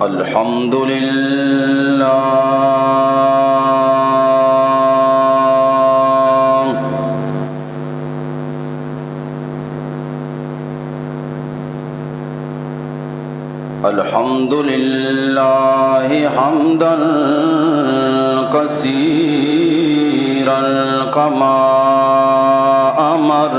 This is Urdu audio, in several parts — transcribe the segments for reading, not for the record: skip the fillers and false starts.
الحمد لله الحمد لله حمدا كثيرا كما أمر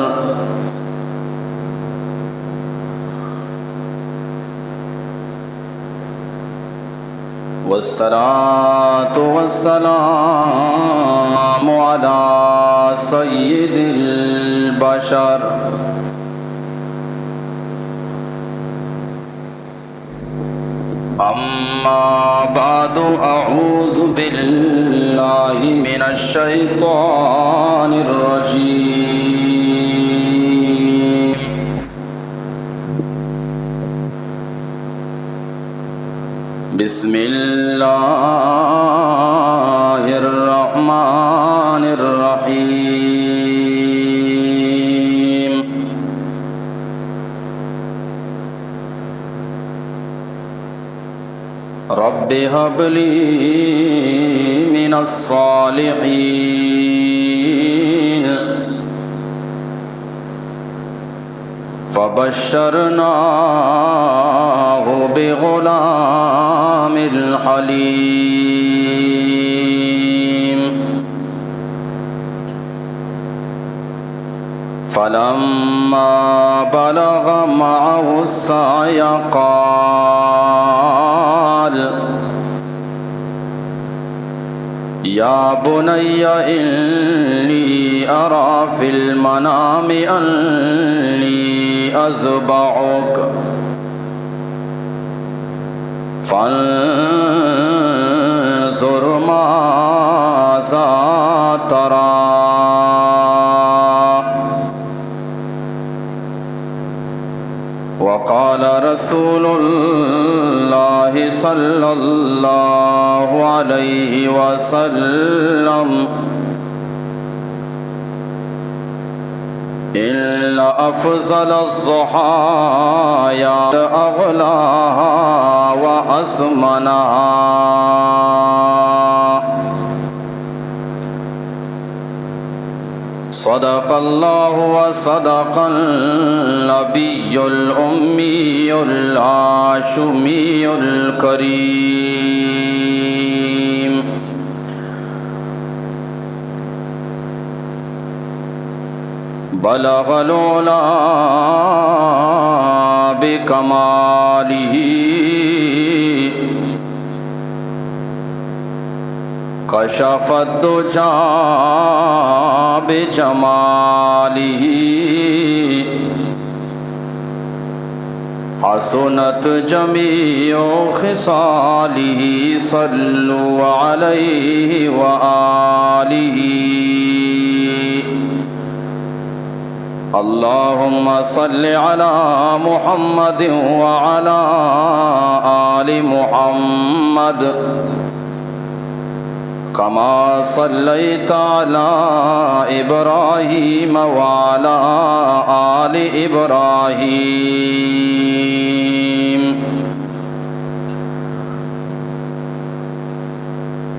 والصلاة والسلام على سيد البشر أما بعد أعوذ بالله من الشيطان الرجيم بسم الله الرحمن الرحيم رب هب لي من الصالحين فبشرناه بغلام حليم فلما بلغ معه السعي قال يا بني إني أرى في المنام أني أذبحك فانظر ماذا ترى وقال رسول الله صلى الله عليه وسلم إن أفضل الضحايا أغلاها وأثمنها صدق الله وصدق النبي الأمي الهاشمي الكريم بلغ العلا بكماله كشف الدجى بجماله حسنت جميع خصاله صلوا عليه وآله اللهم صل على محمد وعلى آل محمد كما صليت على إبراهيم وعلى آل إبراهيم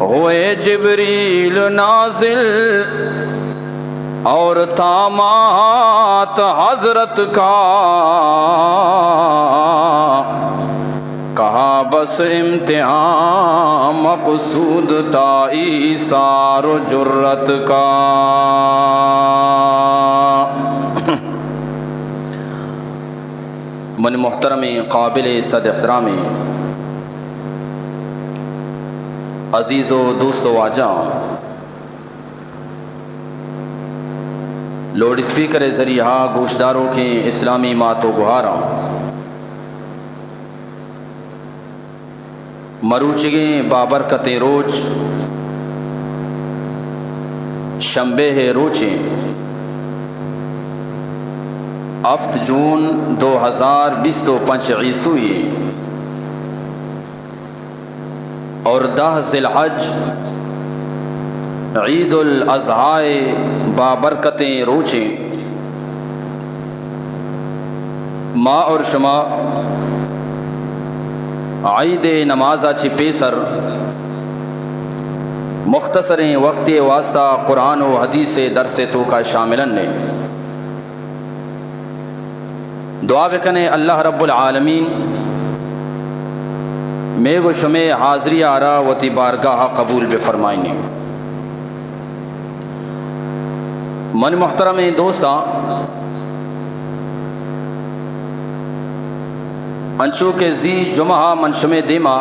ہوئے جبریل نازل اور طامات حضرت کا، کہا بس امتحان مقصود تھا ایثار و جرت کا۔ من محترم قابل صد احترامی عزیز و دوست و واجاں، لوڈ اسپیکر ذریعہ گوشداروں کے اسلامی مات و گہاراں، مروچگیں بابرکت روچ شنبہ روچیں 7 جون 2025 عیسوی اور 10 ذی الحج عید الاضحی بابرکتیں روچیں، ما اور شما عید نمازہ چی پیسر مختصریں وقت واسطہ قرآن و حدیث درس تو کا شاملن نے دعا بکنے اللہ رب العالمین میں گو شمع حاضری آرا وتی بارگاہ قبول بفرمائنی۔ من محترم دوستاں، انچو کے زی جمعہ منشمِ دیما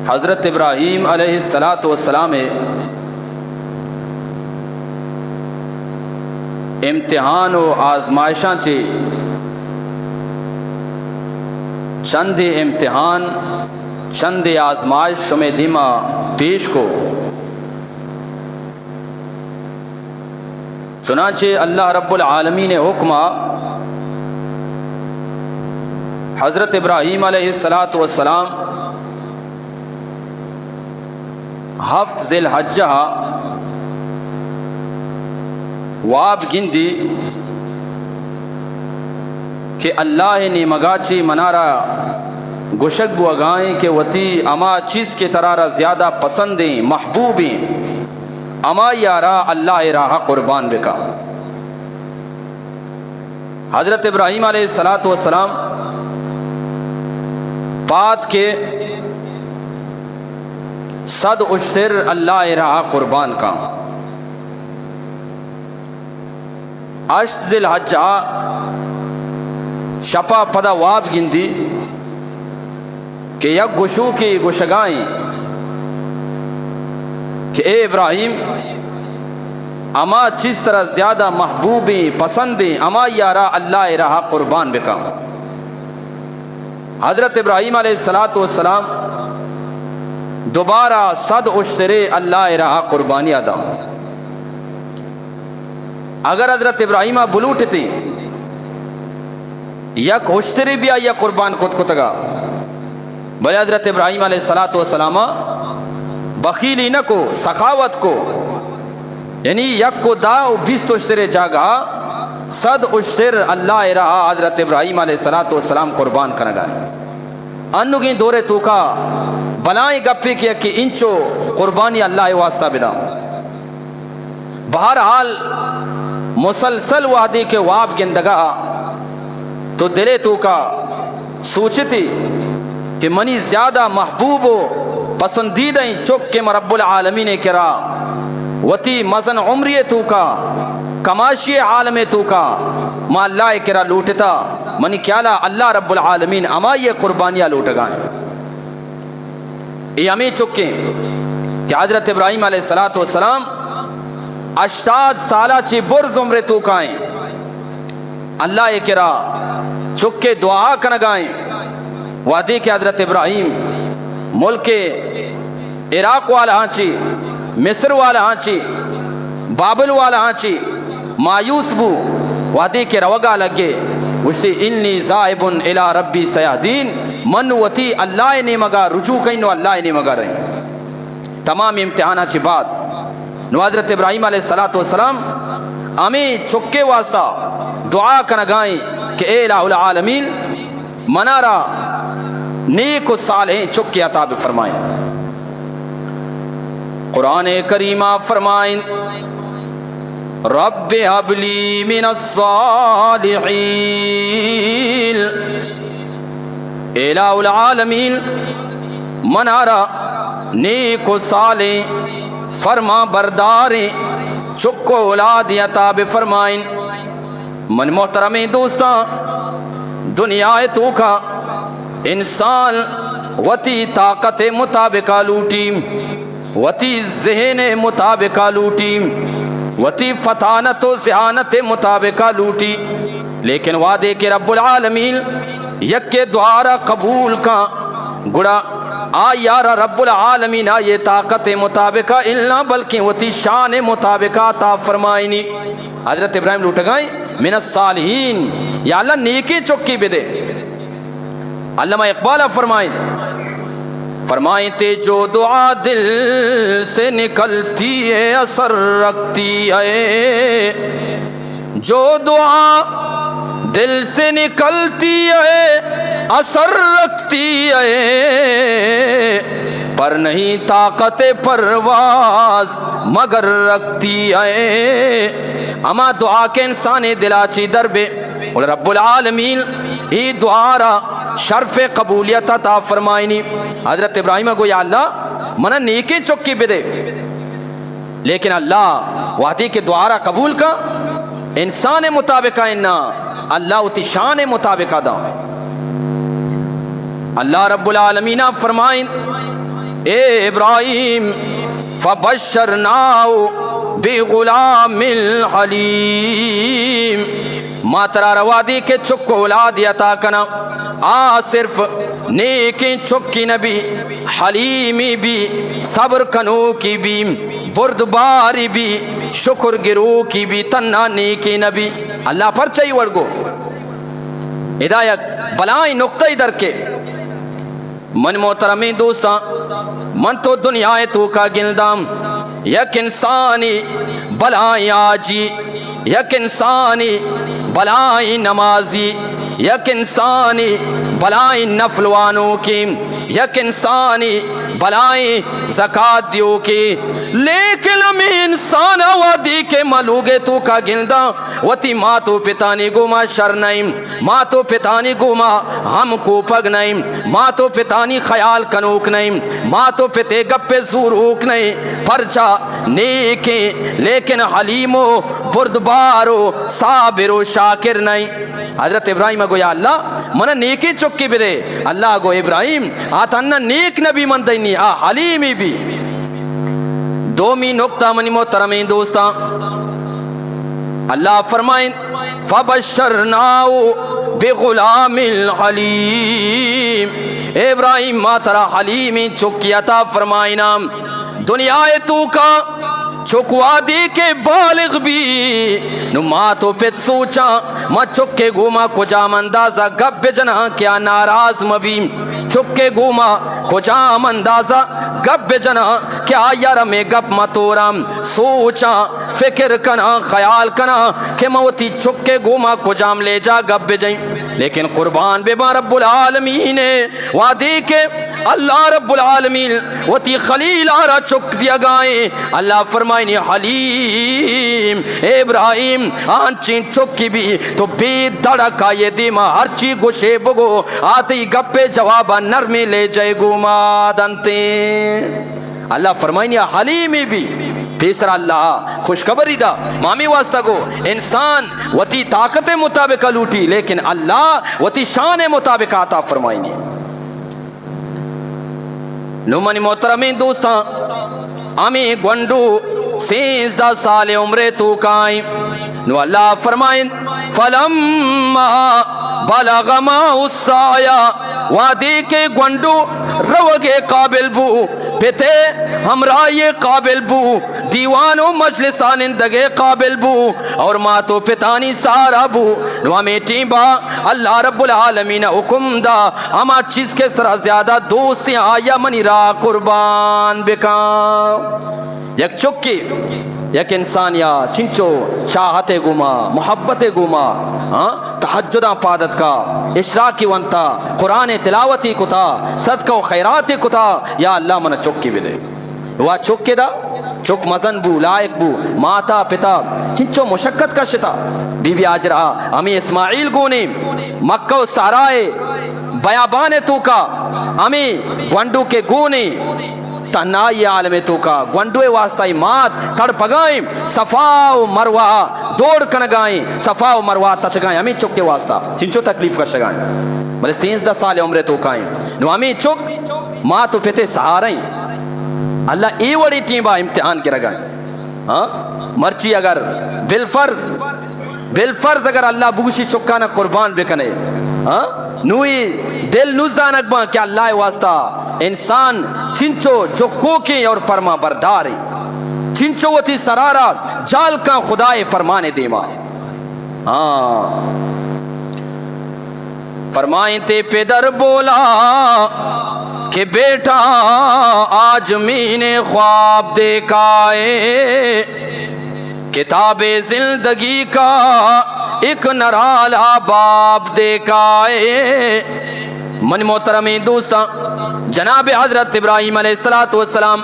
حضرت ابراہیم علیہ السلام امتحان و آزمائشاں چے چند امتحان چند آزمائش شمع دیما پیش کو، چنانچہ اللہ رب العالمین حکمہ حضرت ابراہیم علیہ السلام 7 ذی الحجہ واب گندی کہ اللہ نے مگاچی منارا گشک بو اگائیں کہ وتی اما چیز کے ترارا زیادہ پسندیں محبوبیں اما یارا اللہ راہ قربان بکا۔ حضرت ابراہیم علیہ السلام بات کے 100 اشتر اللہ راہ قربان کا، 8 ذی الحجہ شپا پدا واب گندی کہ یک گشو کی گشگائیں کہ اے ابراہیم اما چیز طرح زیادہ محبوبیں پسندیں اما یارا اللہ راہ قربان بکا۔ حضرت ابراہیم علیہ السلام دوبارہ 100 اشترے اللہ راہ قربانی ادا۔ اگر حضرت ابراہیمہ بلوٹتی یک اشتری بھی یا قربان کت کتگا، بھئی حضرت ابراہیم علیہ السلام بخیلی نہ کو سخاوت کو، یعنی یک کو دا 20 اشترے جاگا 100 اشتر اللہ راہ حضرت ابراہیم علیہ السلام قربان کرنگا۔ انو گین دورے تو کا بلائیں گپے کیا کہ انچو قربانی اللہ واسطہ بنا۔ بہرحال مسلسل وعدے کے واب گندگا تو دلے تو کا سوچتی کہ منی زیادہ محبوب و پسندیدہ چک کے رب العالمین کرا وتی مزن عمری تو کا کماشی عالم تو کا ما اللہ کرا لوٹتا منی کیالا اللہ رب العالمین اما یہ قربانیاں لوٹ گائیں۔ یہ ہمیں چکیں کہ حضرت ابراہیم علیہ السلام 80 سالہ چی برز عمر تو کائیں اللہ کرا چکے دعا کنگائیں وعدے کہ حضرت ابراہیم ملک عراق والا ہانچی مصر والا ہانچی بابل والا ہانچی مایوس بو وعدے کے روگا لگے اسے انی ذاہب الی ربی سیہدین من وتی اللہ نے مگا رجوع کہیں نو اللہ نے مگا رہیں۔ تمام امتحانہ چی بات نو حضرت ابراہیم علیہ السلام ہمیں چکے واسطہ دعا کنگائیں کہ اے الہ العالمین منارا نیک و صالح چکی عطا فرمائیں۔ قرآن کریم فرمائیں رب هب لی من الصالحین، الہ العالمین منارا نیک و صالح فرما بردار چک و اولاد عطا فرمائیں۔ من محترم دوستاں، دنیا تو کا انسان وتی طاقت مطابق لوٹی، وتی ذہن مطابق لوٹی، وتی فتانت و ذہانت مطابق لوٹی، لیکن وعدے کے رب العالمین یک کے دوارا قبول کا گڑا آ یارا رب العالمین یہ طاقت مطابق الا بلکہ وتی شان مطابق عطا فرمائنی۔ حضرت ابراہیم لوٹ گئے من الصالحین، یا اللہ نیکی چکی بدے۔ علامہ اقبال فرمائیں تے جو دعا دل سے نکلتی ہے اثر رکھتی ہے، جو دعا دل سے نکلتی ہے اثر رکھتی ہے، پر نہیں طاقت پرواز مگر رکھتی ہے۔ اما دعا کے انسان دلاچی دربے اور رب العالمین ای دعارا شرف قبولیت عطا فرمائنی۔ حضرت ابراہیم کو یا اللہ منہ نیکی چکی بدے، لیکن اللہ وحدی کے دعارا قبول کا انسان مطابق اننا اللہ اتی شان مطابق دا۔ اللہ رب العالمین فرمائیں اے ابراہیم فبشرناہو بغلام علیم، ما ترا روادی کے چک اولاد عطا کنا، آ صرف نیکی چکی نبی، حلیمی بھی، صبر کنو کی بھی، بردباری بھی، شکر گرو کی بھی، تنہا نیکی نبی۔ اللہ پر چاہی ورگو ہدایت بلائیں نقطہ در کے من محترمی دوستاں، من تو دنیا تو کا گلدام یک انسانی بلائیں آجی، یک انسانی بلائیں نمازی، یک انسانی بلائیں نفلوانوں کی، یک انسانی بلائیں زکاة دیو کی، لیکن ہمیں انسان وادی کے ملوگے تو کا گلدہ وتی ماں تو پتانی گوما شر نہیں، ماں تو پتانی گوما ہم کو پگ نہیں، ماں تو پتانی خیال کنوک نہیں، ماں تو پتے گپے زوروک نہیں، پرچا نیکی لیکن حلیم و بردبار و صابر و شاکر نہیں۔ حضرت ابراہیم گو یا اللہ منہ نیکی چکی بدے، اللہ گو ابراہیم آتانا نیک نبی من دینی آ حلیمی بھی۔ دومی نقطہ منی محترمین دوستاں، اللہ فرمائیں فبشرناہو بغلام علیم، اے ابراہیم ما ترا حلیمی چکی عطا فرمائنا، دنیا تو کا چکوا دی کے بالغ بھی نو ما تو پت سوچا ما چکے گوما کجا مندازہ گب جنا کیا ناراض مبی، چکے گوما کجا مندازہ گب جنا کیا یار میں گپ متورم، سوچا فکر کنا خیال کنا کہ موتی چکے گوما کجام لے جا گب جائیں، لیکن قربان بے ما رب العالمین وعدی کے اللہ رب العالمین وتی خلیل آرہ چک دیا گائیں۔ اللہ فرمائنی حلیم ابراہیم آنچین چکی بھی تو بے دڑکا یہ دیما ہرچی گوشے بگو آتی گپے جوابا نرمی لے جائے گو مادنتے۔ اللہ فرمائنی حلیمی بھی تیسرا اللہ خوشخبری دا مامی واسطہ کو انسان وتی طاقت مطابق لوٹی، لیکن اللہ وتی شان مطابق عطا فرمائنی۔ نو منی محترمین دوستاں، امی گونڈو 13 سال عمرے تو کائیں، نو اللہ فرمائیں فلما بلغ معه السعی، وادی کے گونڈو روگے قابل بو، پتے ہمراہ یہ قابل بو، دیوان و مجلسان اندگے قابل بو، اور ماں تو پتانی سارا بو، نو ہمیں ٹیمبا اللہ رب العالمین حکم دا ہما چیز کے سرا زیادہ دوستی آیا منی را قربان بکا۔ یک چکی یک انسانیا چنچو چاہتے گما محبت گما تہجدہ پادت کا اشراقی ونتا قرآن تلاوتی کتا صدقہ و خیراتی کتا یا اللہ من چکی بدے وا چکے دا چک مزن بو لائق بو ماتا پتا چنچو مشقت کا شتا بی بی آجرہ امی اسماعیل گونی مکہ و سارائے بیابان تو کا امی گونڈو کے گونی تنائی عالم تو کا گونڈوے واسطائی مات تڑ پگائیں صفا و مروہ دوڑ کنگائیں صفا و مروہ تچگائیں امی چک کے واسطہ چنچو تکلیف کا شگائیں بلے 13 سال عمرے تو کائیں نو امی چک ماں تو پتے سہاریں اللہ ای وڑی ٹیمہ امتحان کے رگائیں ہاں مرچی اگر بالفرض اگر اللہ بوشی چکانا قربان بکنے ہاں نوی دل نوزان اکباں کہ اللہ واسطہ انسان چنچو جو کوکیں اور فرما برداریں چنچو وہ تھی سرارا جال کا خدای فرمانے دیما ہاں فرمائیں تے پیدر بولا کہ بیٹا آج میں نے خواب دیکھا ہے کتاب زندگی کا ایک نرالا باب دیکھا ہے من محترمی دوستا جناب حضرت ابراہیم علیہ السلام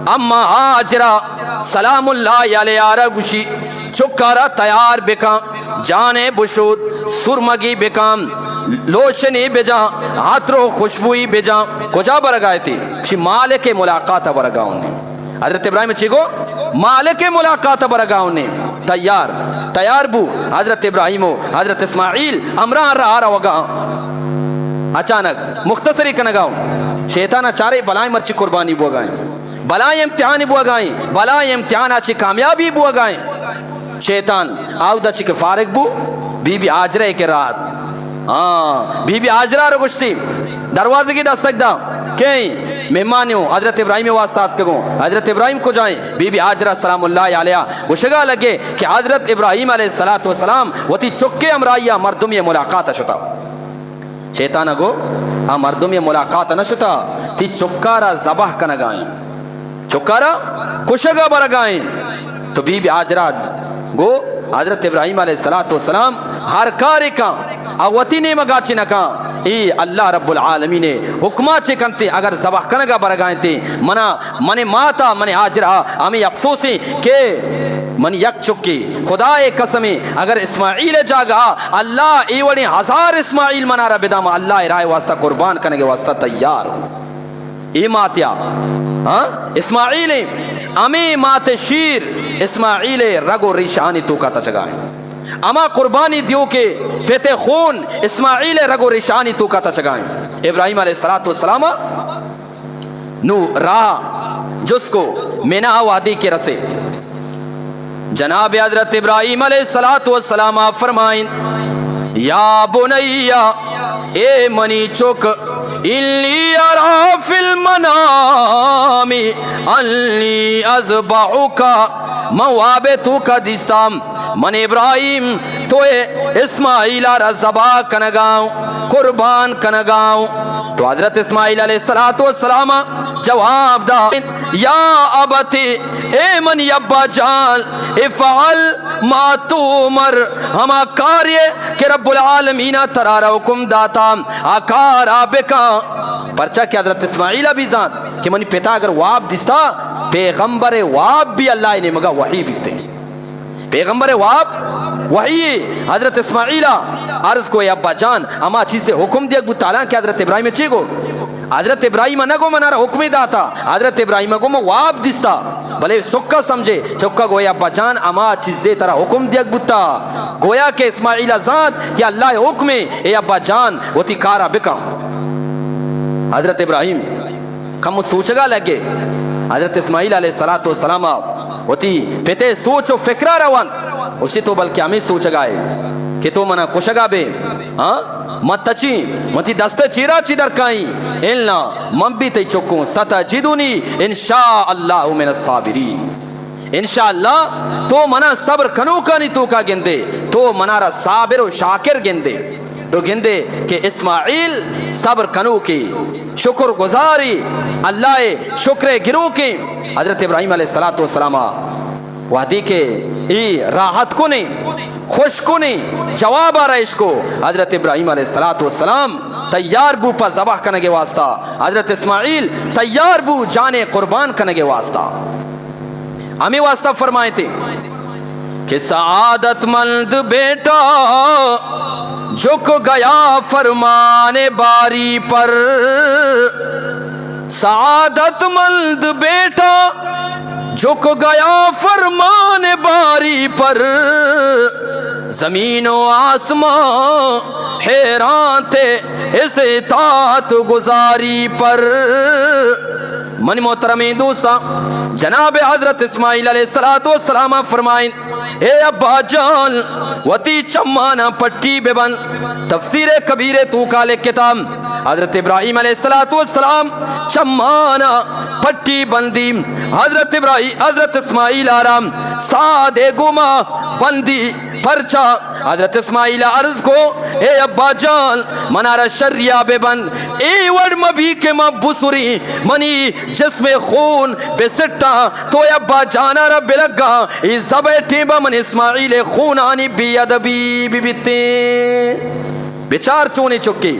اما ہاجرہ سلام اللہ علیہ عربشی چکارا تیار بکا جانے بشود سرمگی بکام لوشنی بجا عطر خوشبوئی بجا کجا برگائے تھی شی مالک ملاقات برگاؤں نے حضرت ابراہیم چیگو مالک ملاقات برگاؤں نے تیار بو حضرت ابراہیم و حضرت اسماعیل امران رہا وگا اچانک مختصری کنگاؤں شیطانہ چارے بلائیں مرچی قربانی بو گائیں بلائیں امتحانی بو گائیں بلائیں امتحان آچی کامیابی بو گائیں شیطان آودہ چی کے فارغ بو بی بی آجرہ کے رات ہاں بی بی آجرہ رو گشتی دروازے کی دستک دا کہیں مہمانیوں حضرت ابراہیم واسطات کگوں حضرت ابراہیم کو جائیں بی بی آجرہ سلام اللہ علیہ وہ شگا لگے کہ حضرت ابراہیم علیہ السلام وہ تی چکے امرائیہ مردمی ملاقات شتا شیطانہ گو ہاں مردمی ملاقات نشتا تی چکارا زبح کنگائیں چکارا کشگا برگائیں تو بی بی آجرہ گو حضرت ابراہیم علیہ السلام ہر کاری کا آواتی نے مگاچی نکا ای اللہ رب العالمین حکمہ چے کنتے اگر زبح کنگا برگائیں تے من ماتا من آجرہ ہمیں افسوسی کہ من یک چکی خدا قسمی اگر اسماعیل جاگا اللہ ایوڑی 1000 اسماعیل منارا بداما اللہ رائے واسطہ قربان کرنے کے واسطہ تیار ہوں ای ماتیا اسماعیل امی مات شیر اسماعیل رگو ریشانی تو کا تچگائیں اما قربانی دیو کے پیتے خون اسماعیل رگو ریشانی تو کا تچگائیں ابراہیم علیہ السلام نو راہ جس کو مینا وادی کے رسے جناب حضرت ابراہیم علیہ السلام فرمائیں یا بنیا اے منی چک انی ارا فی المنام انی اذبحک موابتو کا دستام من ابراہیم تو اسماعیل را ذبح کنگاؤں قربان کنگاؤں تو حضرت اسماعیل علیہ السلام جواب دا یا ابتی اے من ابا جان افعل ما تومر ہما کاریے کہ رب العالمین ترارا حکم داتا آکارا بکا پرچہ کہ حضرت اسماعیل بھی ذات کہ منی پتا اگر واب دستا پیغمبر واب بھی اللہ نے مگا وحی بکتے ہیں پیغمبر واب وحی حضرت اسماعیل عرض کو اے ابا جان اما چیز سے حکم دیا گو تعالیٰ کہ حضرت ابراہیم چی گو حضرت ابراہیم نگو منارا حکمی داتا حضرت ابراہیم کو واب دستا بلے چکا سمجھے چکا گویا ابا جان اما چیزے ترہ حکم دیا گتا گویا کہ اسماعیل ذات یا اللہ حکمے اے ابا جان وہ تی کارا بکا حضرت ابراہیم کم سوچگا لگے حضرت اسماعیل علیہ السلام وہ تی پیتے سوچ و فکرہ روان اسی تو بلکہ ہمیں سوچگا ہے کہ تو منا کشگا بے متچی متی دستے چیرا چی درکائیں الا من بھی تی چکوں ستجدونی انشاءاللہ من الصابرین انشاءاللہ تو منا صبر کنو کانی تو کا گندے تو منارا صابر و شاکر گندے تو گندے کہ اسماعیل صبر کنو کی شکر گزاری اللہ شکر گرو کی حضرت ابراہیم علیہ السلام وحدی کے ای راحت کو نہیں خوشکنی جواب آ رہا کو حضرت ابراہیم علیہ السلام تیار بو پر ذبح کرنے کے واسطہ، حضرت اسماعیل تیار بو جانے قربان کرنے کے واسطہ. ہمیں واسطہ فرمائے تھے کہ سعادت مند بیٹا جھک گیا فرمان باری پر، سعادت مند بیٹا جھک گیا فرمان باری پر، زمین و آسمان حیران تھے اس اطاعت گزاری پر. من محترمی دوستا، جناب حضرت اسماعیل علیہ السلام فرمائیں اے ابا جان وتی چمانا پٹی بے بند. تفسیر کبیر تو کالے کتاب حضرت ابراہیم علیہ السلام چمانا پٹی بندی، حضرت اسماعیل آرام سادے گما بندی پرچا. حضرت اسماعیل عرض کو اے ابا جان منارا شریعہ بے بند، اے وڑ مبھی کے مبسری منی جسم خون بے سٹا تو ابا جانا رب لگا ای زبے ٹیبا من اسماعیل خون آنی بی ادبی بی بیتے بیچار چونی چکی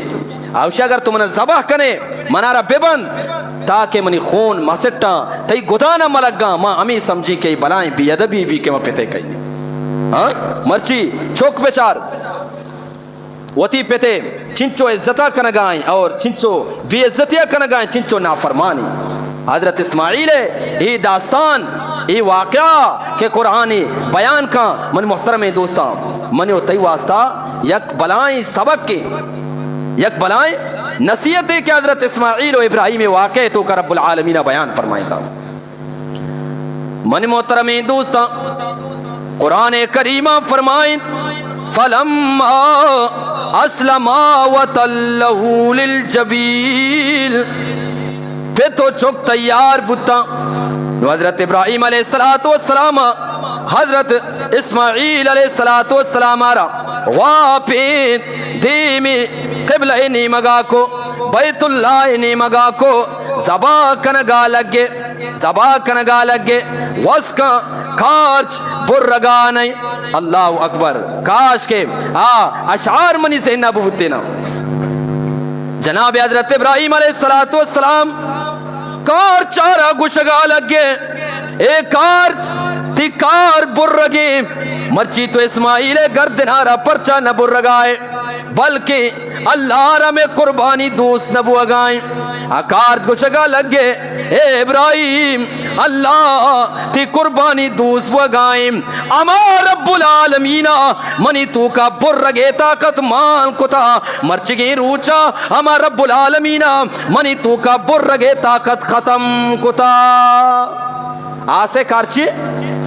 اوشا اگر تم نے ذبح کنے منارا بے بند تاکہ منی خون مسٹا تی گدانا ملگا ماں ہمیں سمجھی کہ بلائیں بی ادبی بھی کہ میں پیتے کئی نہیں مرچی چوک بیچار وتی پیتے چنچو عزتہ کنگائیں اور چنچو بی عزتیہ کنگائیں چنچو نافرمانی. حضرت اسماعیل یہ داستان یہ واقعہ کہ قرآنی بیان کا من محترم دوستان منو تی واسطہ یک بلائیں سبق کے یک بلائیں نصیحت کہ حضرت اسماعیل و ابراہیم واقع تو کا رب العالمین بیان فرمائے گا. من محترم دوستان قرآن کریمہ فرمائیں فلما اسلما وتلہ للجبین پہ تو چک تیار بتا. حضرت ابراہیم علیہ السلام حضرت اسماعیل علیہ السلام آرہ واپین دیمی قبلہ انی مگا کو بیت اللہ انی مگا کو زبا کنگا لگے وسکا کارچ برگانے. اللہ اکبر، کاش کے اشعار منی سے نبوت دینا. جناب حضرت ابراہیم علیہ السلام کار چارہ گشگا لگے اے کارچ تی کار برگے مرچی تو اسماعیل گردنارا پرچا نہ برگائے بلکہ اللہ را میں قربانی دوست نہ بوگائیں. اکار گشگا لگے اے ابراہیم اللہ تی قربانی دوست بوگائیں اما رب العالمین منی تو کا برگے طاقت مان کتا مرچگی روچا اما رب العالمین منی تو کا برگے طاقت ختم کتا. آسے کارچی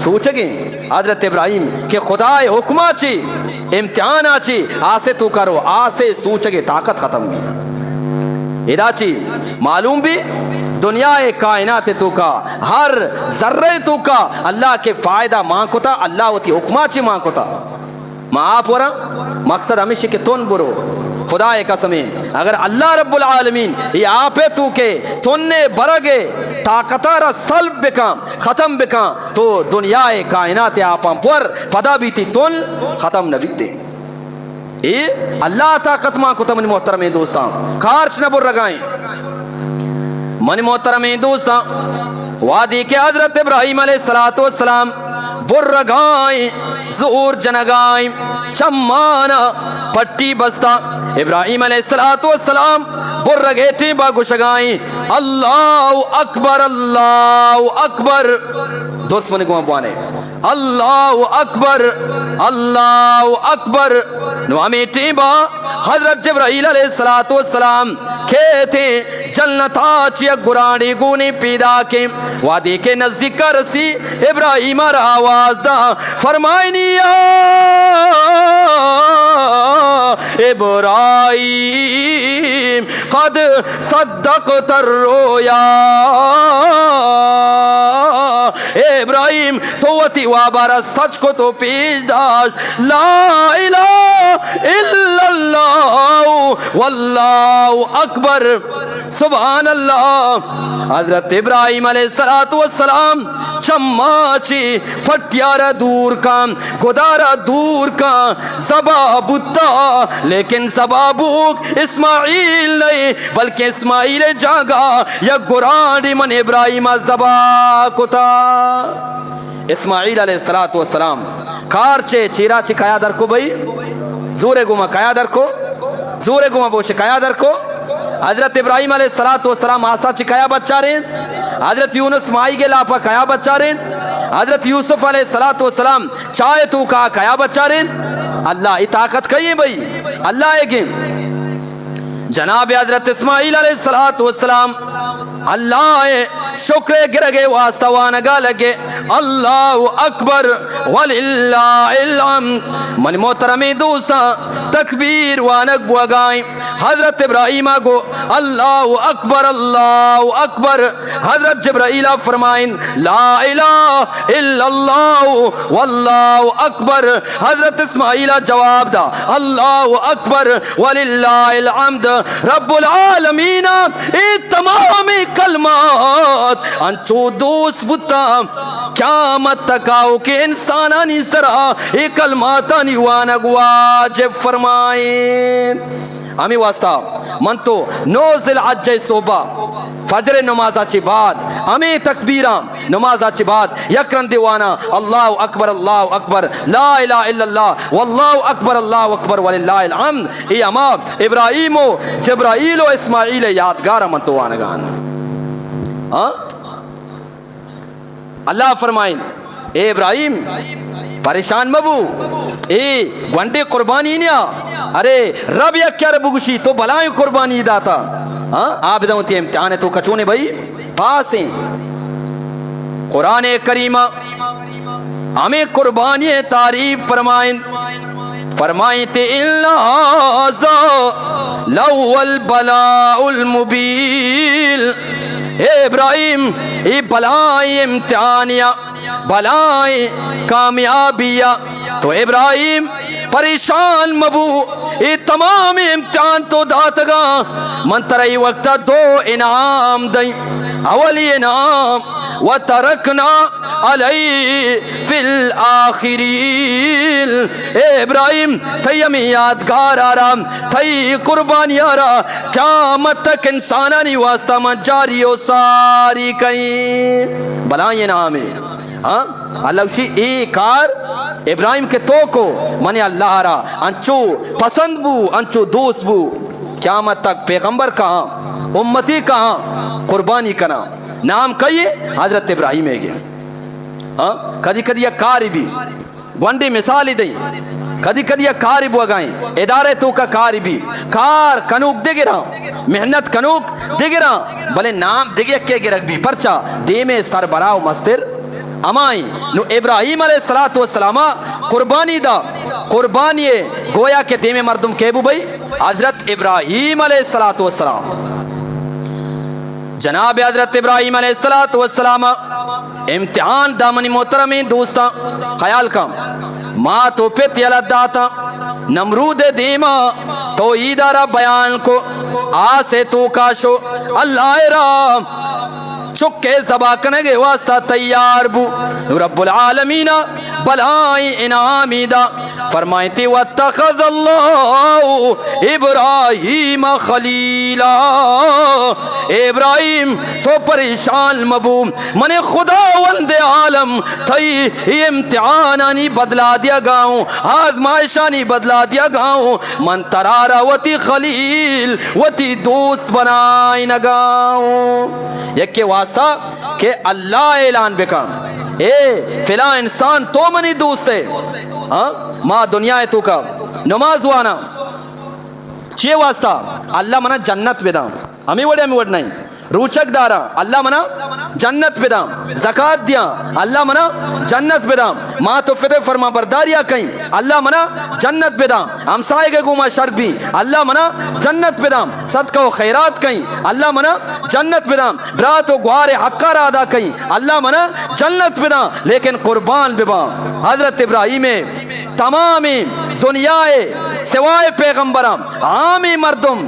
سوچے گی حضرت ابراہیم کہ خدا حکمہ چی امتحان آچی آسے تو کرو آسے سوچے گی طاقت ختم گی. ادا چی معلوم بھی دنیا کائنات تو کا ہر ذرے تو کا اللہ کے فائدہ ماں کو تا اللہ ہوتی حکمہ چی ماں کو تا ماں آپ ورا مقصد ہمیشہ کہ تن برو خدا قسمیں اگر اللہ رب العالمین یہ آپ تو کے تن نے برگے طاقتارا سلب بکام ختم بکام تو دنیا کائنات آپ پر پدا بھی تھی تن ختم نہ بیتے. یہ اللہ طاقت ماں کو تا من محترم دوستان کارچ نہ بر رگائیں. من محترم دوستان وادی کے حضرت ابراہیم علیہ السلام برگائیں زور جنگائیں چمانا پٹی بستا. ابراہیم علیہ السلام برگیتی با گشگائیں اللہ اکبر اللہ اکبر دوست منی کو بوانے اللہ اکبر نو امیتی با حضرت جبرائیل علیہ السلام کہتے جنتا چی گرانی گونی پیدا کے وادی کے نزدیک رسی ابراہیم را آواز دا فرمائنی ابراہیم قد صدقت الرؤیا. ابراہیم تو وتی وابارہ سچ کو تو پیش داشت لا الہ الا اللہ واللہ اکبر. سبحان اللہ حضرت ابراہیم علیہ السلام چماچی پٹیارا دور کا گدارا دور کا زبا بتا لیکن زبا بوک اسماعیل نہیں بلکہ اسماعیل جاگا یا گرانڈی من ابراہیم زبا کتا اسماعیل علیہ السلام کارچے چیرا چکایا در کو بھئی زورے گما کایا در کو زورے گما وہ شکایا در کو حضرت ابراہیم علیہ السلام آسا چکایا بچہ رہے حضرت یونس مائی کے لاپا کایا بچہ رہے حضرت یوسف علیہ السلام چاہے تو کایا بچہ رہے اللہ طاقت کہیے بھئی اللہ ہے کہ جناب حضرت اسماعیل علیہ السلام اللہ شکر گرگے واسطہ وانگا لگے اللہ اکبر وللہ الحمد من محترمی دوستا تکبیر وانگ بوگائیں حضرت ابراہیم کو اللہ اکبر حضرت جبرائیل فرمائیں لا الہ الا اللہ واللہ اکبر انت اسماعیل جواب دا اللہ اکبر وللہ الحمد رب العالمین ای تمام کلمات انچو دوست بتا قیامت تکاو کہ انسانانی سرا ای کلماتانی وانگ واجب فرمائیں ہمیں واسطہ من تو نوزل عجہ صوبہ فجر نمازہ چی بعد ہمیں تکبیران نمازہ چی بعد یکرن دیوانا اللہ اکبر لا الہ الا اللہ واللہ اکبر وللہ الحمد ای اما ابراہیم و جبرائیل و اسماعیل یادگار من تو وانگان اللہ فرمائیں اے ابراہیم پریشان مبو اے گھنٹے قربانی نیا ارے رب یک کیا رب گوشی تو بلائیں قربانی داتا آپ دونتی امتحان ہے تو کچونے بھائی پاسیں قرآن کریمہ ہمیں قربانی تعریف فرمائیں تے اللہ لو البلاء المبین اے ابراہیم اے بلائیں امتحانیاں بلائیں کامیابیاں تو ابراہیم پریشان مبو یہ تمام امتحان تو داتگا من ترائی وقتا دو انعام دیں اولی انعام وَتَرَكْنَا عَلَيْهِ فِي الْآخِرِينَ اے ابراہیم تھی ہمیں یادگار آرام تھی قربانی آرام قیامت تک انسانانی واسطہ من جاری و ساری کہیں بلائیں انعامی اللہ اسی ایک کار ابراہیم کے تو کو منی اللہ را انچو پسند بو انچو دوست بو قیامت تک پیغمبر کہاں امتی کہاں قربانی کنا نام کہیے حضرت ابراہیم ہے گیا کدی کدی یہ کاری بھی گونڈی مثالی دیں کدی کدی یہ کاری بو گائیں ادارے تو کا کاری بھی کار کنوک دے گرا محنت کنوک دے گرا بلے نام دے گیا کے گرک بھی پرچا دے میں سربراہ مستر امائیں نو ابراہیم علیہ السلام قربانی دا قربانی گویا کے دے میں مردم کیبو بھئی حضرت ابراہیم علیہ السلام جناب حضرت ابراہیم علیہ السلام امتحان دامنی محترمی دوستا خیال کا ماں تو پت یلد داتا نمرود دیما تو ایدارا بیان کو آسے تو کاشو اللہ رام چکے زباکنے گے واسطہ تیار بو رب العالمین بلائی انعامی دا فرمائیں تی واتخذ اللہ ابراہیم خلیلا ابراہیم تو پریشان مبوم من خداوند عالم تھی امتحانانی بدلا دیا گاؤں آزمائشانی بدلا دیا گاؤں من ترارا وتی خلیل وتی دوست بنائی نگاؤں یک کے واسطہ کہ اللہ اعلان بکا اے فلاں انسان تو منی دوست ہے ماں دنیا ہے تو کا نماز وانا چیئے واسطہ اللہ منا جنت بیدام ہمیں وڑ نہیں روچک دارا اللہ منا جنت بیدام زکاة دیا اللہ منا جنت بیدام ماں تو فتح فرما برداریا کہیں اللہ منا جنت بیدام ہمسائے کے گوما شرک بھی اللہ منا جنت بیدام صدقہ و خیرات کہیں اللہ منا جنت بیدام برات و گوار حقار ادا کہیں اللہ منا جنت بیدام لیکن قربان بیدام حضرت ابراہیم تمامی دنیا سوائے پیغمبرام عامی مردم